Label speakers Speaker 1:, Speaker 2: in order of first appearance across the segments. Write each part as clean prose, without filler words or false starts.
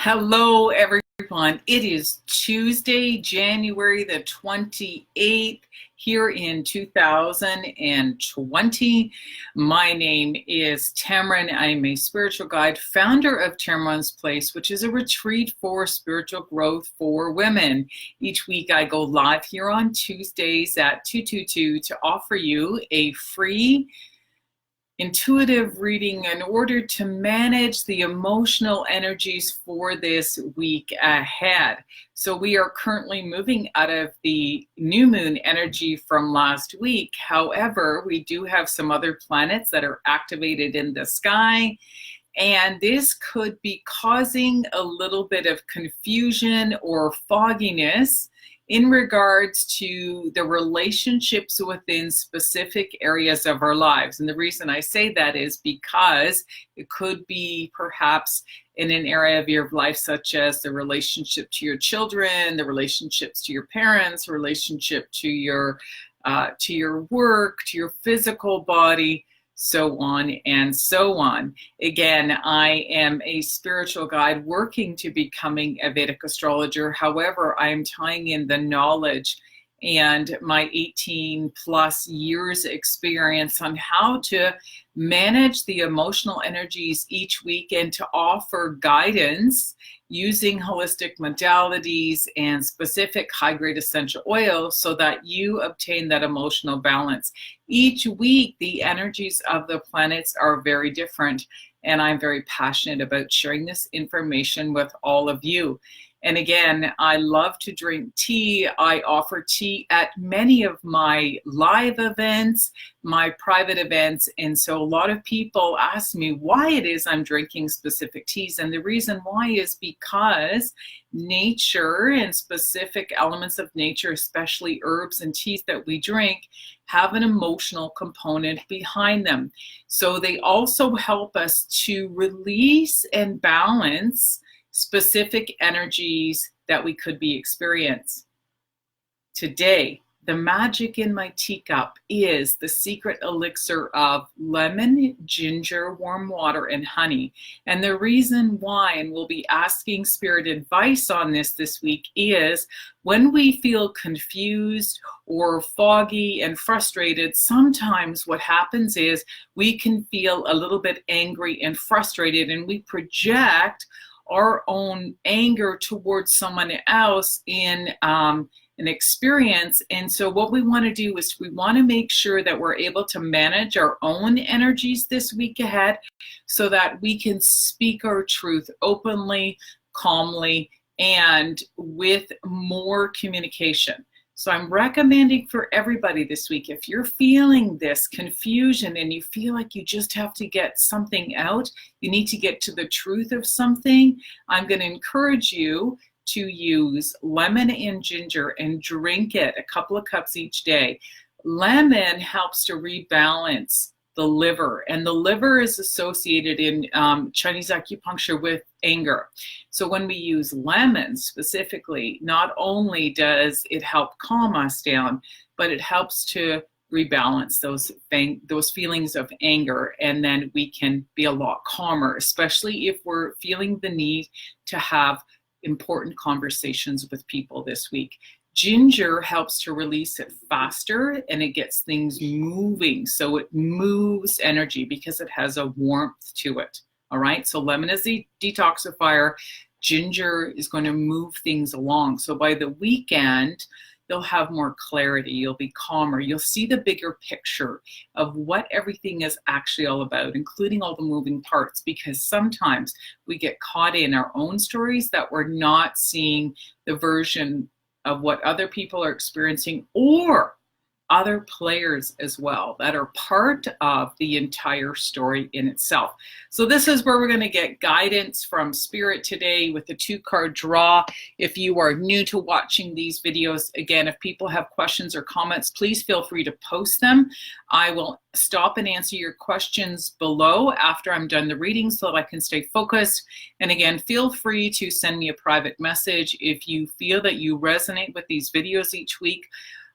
Speaker 1: Hello, everyone. It is Tuesday, January the 28th, here in 2020. My name is Tammeron. I'm a spiritual guide, founder of Tammeron's Place, which is a retreat for spiritual growth for women. Each week I go live here on Tuesdays at 222 to offer you a free intuitive reading in order to manage the emotional energies for this week ahead. So we are currently moving out of the new moon energy from last week. However, we do have some other planets that are activated in the sky, and this could be causing a little bit of confusion or fogginess in regards to the relationships within specific areas of our lives. And the reason I say that is because it could be perhaps in an area of your life, such as the relationship to your children, the relationships to your parents, relationship to your work, to your physical body, so on and so on. Again, I am a spiritual guide working to becoming a Vedic astrologer. However, I am tying in the knowledge and my 18 plus years experience on how to manage the emotional energies each week and to offer guidance using holistic modalities and specific high-grade essential oils so that you obtain that emotional balance. Each week, the energies of the planets are very different, and I'm very passionate about sharing this information with all of you. And again, I love to drink tea. I offer tea at many of my live events, my private events. And so a lot of people ask me why it is I'm drinking specific teas. And the reason why is because nature and specific elements of nature, especially herbs and teas that we drink, have an emotional component behind them. So they also help us to release and balance specific energies that we could be experiencing. Today, the magic in my teacup is the secret elixir of lemon, ginger, warm water, and honey. And the reason why, and we'll be asking spirit advice on this week, is when we feel confused or foggy and frustrated, sometimes what happens is we can feel a little bit angry and frustrated, and we project our own anger towards someone else in an experience. And so what we want to do is we want to make sure that we're able to manage our own energies this week ahead so that we can speak our truth openly, calmly, and with more communication. So I'm recommending for everybody this week, if you're feeling this confusion and you feel like you just have to get something out, you need to get to the truth of something, I'm going to encourage you to use lemon and ginger and drink it a couple of cups each day. Lemon helps to rebalance the liver, and the liver is associated in Chinese acupuncture with anger. So when we use lemon specifically, not only does it help calm us down, but it helps to rebalance those feelings of anger, and then we can be a lot calmer, especially if we're feeling the need to have important conversations with people this week. Ginger helps to release it faster, and it gets things moving. So it moves energy because it has a warmth to it. All right. So lemon is the detoxifier. Ginger is going to move things along. So by the weekend, you'll have more clarity. You'll be calmer. You'll see the bigger picture of what everything is actually all about, including all the moving parts, because sometimes we get caught in our own stories that we're not seeing the version of what other people are experiencing, or other players as well that are part of the entire story in itself. So this is where we're going to get guidance from spirit today with the 2-card draw. If you are new to watching these videos, again, if people have questions or comments, please feel free to post them. I will stop and answer your questions below after I'm done the reading so that I can stay focused. And again, feel free to send me a private message if you feel that you resonate with these videos each week.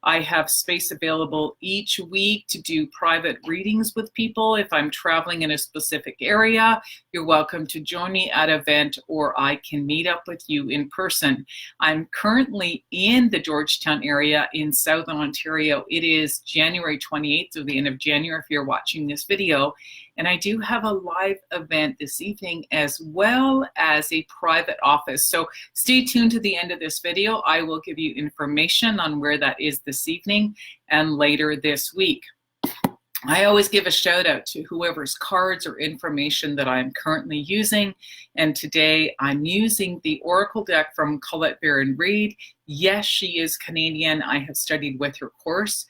Speaker 1: I have space available each week to do private readings with people. If I'm traveling in a specific area, you're welcome to join me at an event, or I can meet up with you in person. I'm currently in the Georgetown area in Southern Ontario. It is January 28th, or the end of January if you're watching this video. And I do have a live event this evening, as well as a private office. So stay tuned to the end of this video. I will give you information on where that is this evening and later this week. I always give a shout out to whoever's cards or information that I'm currently using. And today I'm using the Oracle deck from Colette Baron-Reid. Yes, she is Canadian. I have studied with her course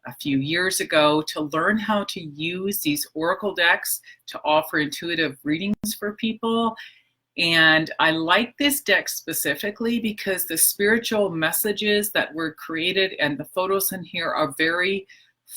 Speaker 1: a few years ago to learn how to use these Oracle decks to offer intuitive readings for people. And I like this deck specifically because the spiritual messages that were created and the photos in here are very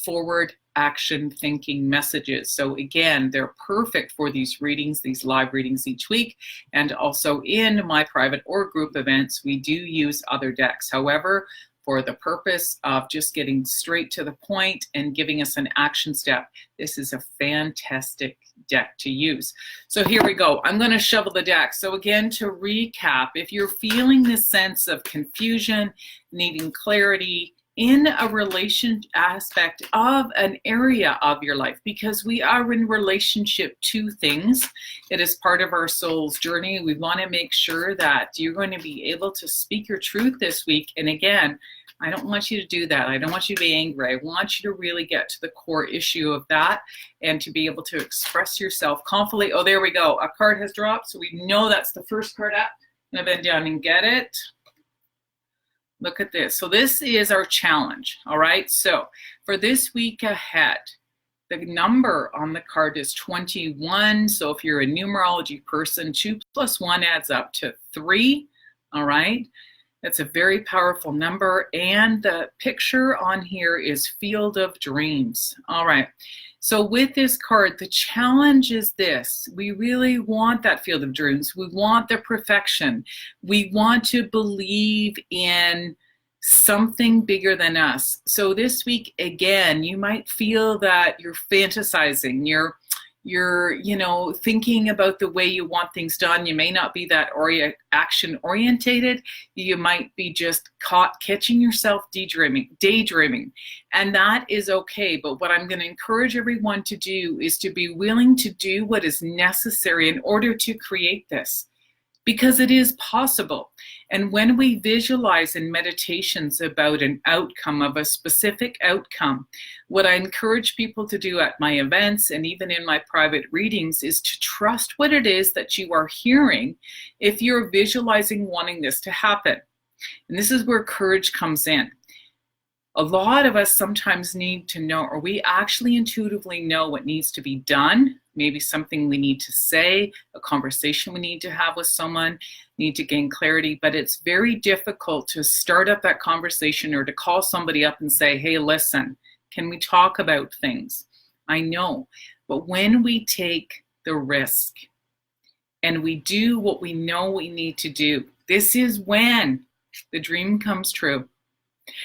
Speaker 1: forward action thinking messages. So again, they're perfect for these readings, these live readings each week. And also in my private or group events, we do use other decks. However, for the purpose of just getting straight to the point and giving us an action step, this is a fantastic deck to use. So here we go. I'm going to shuffle the deck. So again, to recap, if you're feeling this sense of confusion, needing clarity in a relation aspect of an area of your life, because we are in relationship to things, it is part of our soul's journey. We want to make sure that you're going to be able to speak your truth this week. And again, I don't want you to do that. I don't want you to be angry. I want you to really get to the core issue of that and to be able to express yourself confidently. Oh, there we go. A card has dropped. So we know that's the first card up. I'm going to bend down and get it. Look at this. So this is our challenge. All right. So for this week ahead, the number on the card is 21. So if you're a numerology person, 2 + 1 adds up to 3. All right. That's a very powerful number. And the picture on here is Field of Dreams. All right. So with this card, the challenge is this. We really want that Field of Dreams. We want the perfection. We want to believe in something bigger than us. So this week, again, you might feel that you're fantasizing. You're thinking about the way you want things done. You may not be that action orientated. You might be just catching yourself daydreaming. And that is okay. But what I'm going to encourage everyone to do is to be willing to do what is necessary in order to create this, because it is possible. And when we visualize in meditations about an outcome, of a specific outcome, what I encourage people to do at my events and even in my private readings is to trust what it is that you are hearing if you're visualizing wanting this to happen. And this is where courage comes in. A lot of us sometimes need to know, or we actually intuitively know what needs to be done. Maybe something we need to say, a conversation we need to have with someone, need to gain clarity, but it's very difficult to start up that conversation or to call somebody up and say, hey, listen, can we talk about things? I know, but when we take the risk and we do what we know we need to do, this is when the dream comes true.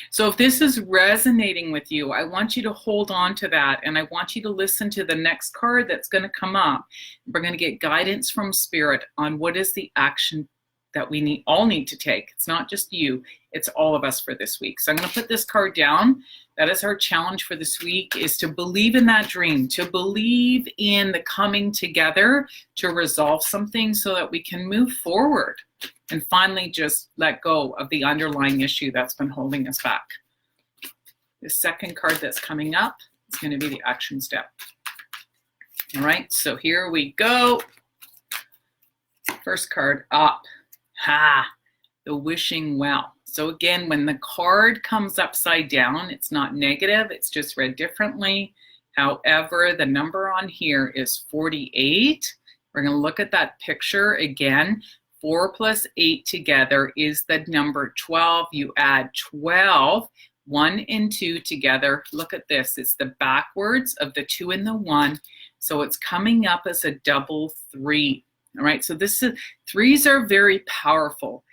Speaker 1: So if this is resonating with you, I want you to hold on to that, and I want you to listen to the next card that's going to come up. We're going to get guidance from Spirit on what is the action that we all need to take. It's not just you, it's all of us for this week. So I'm going to put this card down. That is our challenge for this week, is to believe in that dream, to believe in the coming together to resolve something so that we can move forward and finally just let go of the underlying issue that's been holding us back. The second card that's coming up is going to be the action step. All right, so here we go. First card up. The wishing well. So again, when the card comes upside down, it's not negative, it's just read differently. However, the number on here is 48. We're going to look at that picture again. 4 + 8 together is the number 12. You add 12, 1 and 2 together. Look at this. It's the backwards of the 2 and the 1. So it's coming up as a double 3. All right. So threes are very powerful.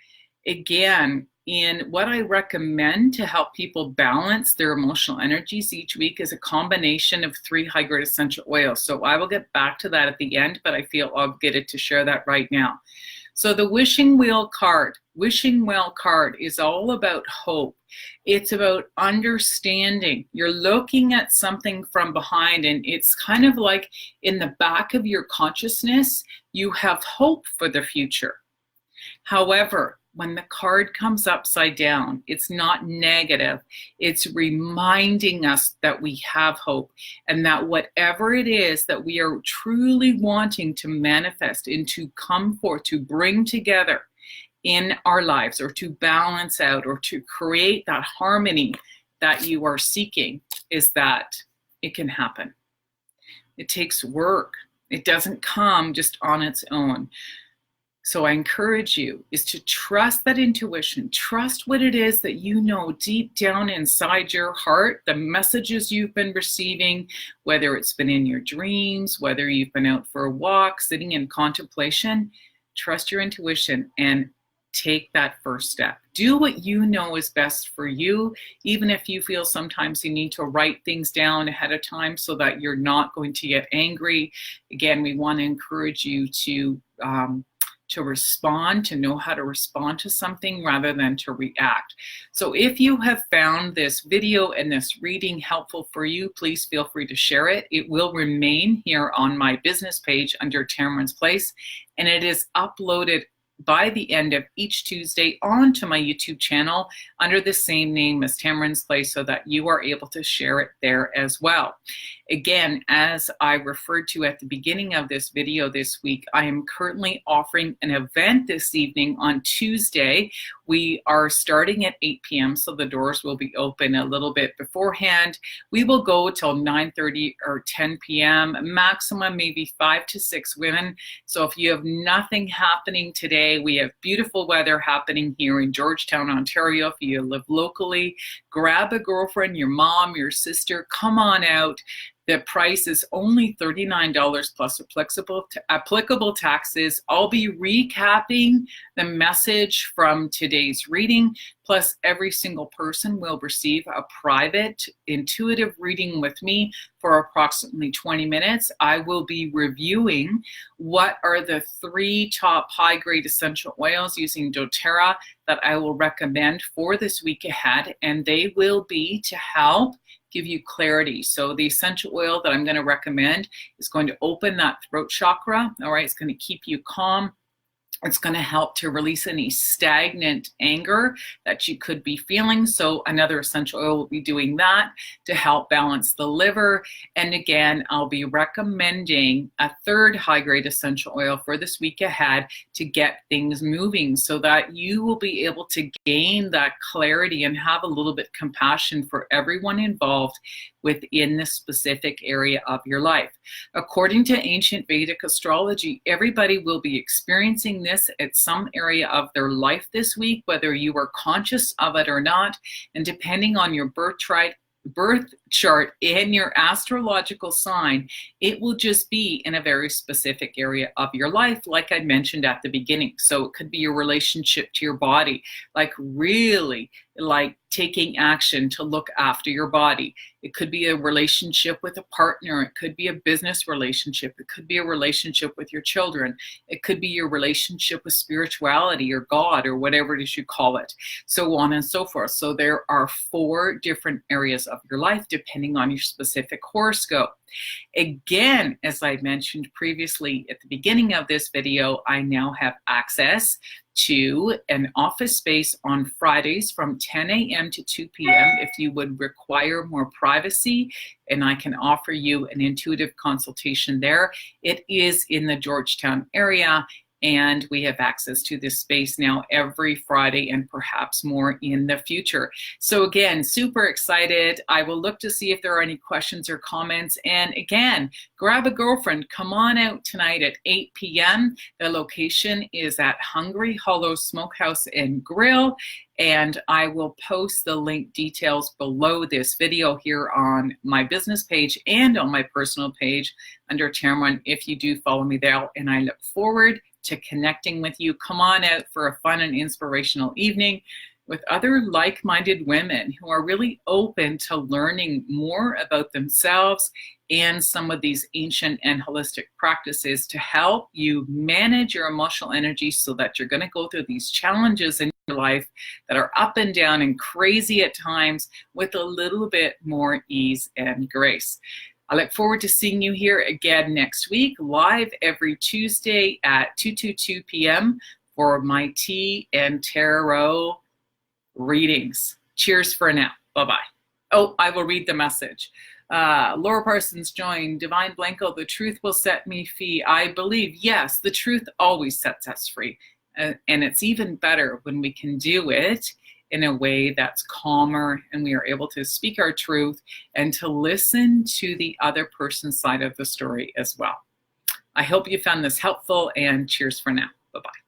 Speaker 1: Again, in what I recommend to help people balance their emotional energies each week is a combination of 3 high-grade essential oils. So I will get back to that at the end, but I feel obligated to share that right now. So the wishing well card is all about hope. It's about understanding. You're looking at something from behind, and it's kind of like in the back of your consciousness, you have hope for the future. However, when the card comes upside down, it's not negative. It's reminding us that we have hope, and that whatever it is that we are truly wanting to manifest and to come forth, to bring together in our lives, or to balance out, or to create that harmony that you are seeking, is that it can happen. It takes work. It doesn't come just on its own. So I encourage you is to trust that intuition, trust what it is that you know deep down inside your heart, the messages you've been receiving, whether it's been in your dreams, whether you've been out for a walk, sitting in contemplation. Trust your intuition and take that first step. Do what you know is best for you, even if you feel sometimes you need to write things down ahead of time so that you're not going to get angry. Again, we want to encourage you to respond, to know how to respond to something rather than to react. So if you have found this video and this reading helpful for you, please feel free to share it. It will remain here on my business page under Tammeron's Place, and it is uploaded by the end of each Tuesday onto my YouTube channel under the same name as Tammeron's Place, so that you are able to share it there as well. Again, as I referred to at the beginning of this video this week, I am currently offering an event this evening on Tuesday. We are starting at 8 p.m., so the doors will be open a little bit beforehand. We will go till 9:30 or 10 p.m., maximum maybe 5 to 6 women. So if you have nothing happening today, we have beautiful weather happening here in Georgetown, Ontario. If you live locally, grab a girlfriend, your mom, your sister, come on out. The price is only $39 plus applicable taxes. I'll be recapping the message from today's reading, plus every single person will receive a private intuitive reading with me for approximately 20 minutes. I will be reviewing what are the 3 top high-grade essential oils using doTERRA that I will recommend for this week ahead, and they will be to help give you clarity. So the essential oil that I'm going to recommend is going to open that throat chakra. All right, it's going to keep you calm. It's going to help to release any stagnant anger that you could be feeling. So another essential oil will be doing that to help balance the liver. And again, I'll be recommending a 3rd high-grade essential oil for this week ahead to get things moving, so that you will be able to gain that clarity and have a little bit compassion for everyone involved within the specific area of your life. According to ancient Vedic astrology, everybody will be experiencing this at some area of their life this week, whether you are conscious of it or not. And depending on your birth chart and your astrological sign, it will just be in a very specific area of your life, like I mentioned at the beginning. So it could be your relationship to your body, like really like taking action to look after your body. It could be a relationship with a partner. It could be a business relationship. It could be a relationship with your children. It could be your relationship with spirituality or God or whatever it is you call it, so on and so forth. So there are 4 different areas of your life depending on your specific horoscope. Again, as I mentioned previously at the beginning of this video, I now have access to an office space on Fridays from 10 a.m. to 2 p.m. if you would require more privacy, and I can offer you an intuitive consultation there. It is in the Georgetown area, and we have access to this space now every Friday and perhaps more in the future. So again, super excited. I will look to see if there are any questions or comments. And again, grab a girlfriend. Come on out tonight at 8 p.m. The location is at Hungry Hollow Smokehouse and Grill. And I will post the link details below this video here on my business page and on my personal page under Tammeron if you do follow me there. And I look forward to connecting with you. Come on out for a fun and inspirational evening. with other like-minded women who are really open to learning more about themselves and some of these ancient and holistic practices to help you manage your emotional energy so that you're going to go through these challenges in your life that are up and down and crazy at times with a little bit more ease and grace. I look forward to seeing you here again next week, live every Tuesday at 2 p.m. for my tea and tarot readings. Cheers for now. Bye-bye. Oh, I will read the message. Laura Parsons joined. Divine Blanco, the truth will set me free. I believe, yes, the truth always sets us free. And it's even better when we can do it in a way that's calmer and we are able to speak our truth and to listen to the other person's side of the story as well. I hope you found this helpful, and cheers for now. Bye-bye.